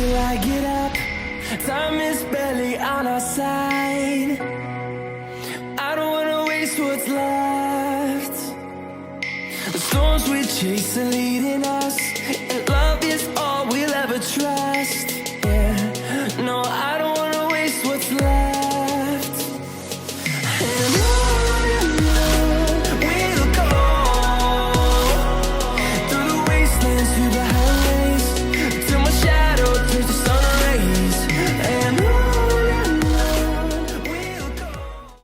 till I get up. Time is barely on our side. I don't wanna waste what's left. The storms we chase are leading us, and love is all we'll ever trust. Yeah, no, I don't wanna waste what's left. And on we'll go, through the wastelands, through the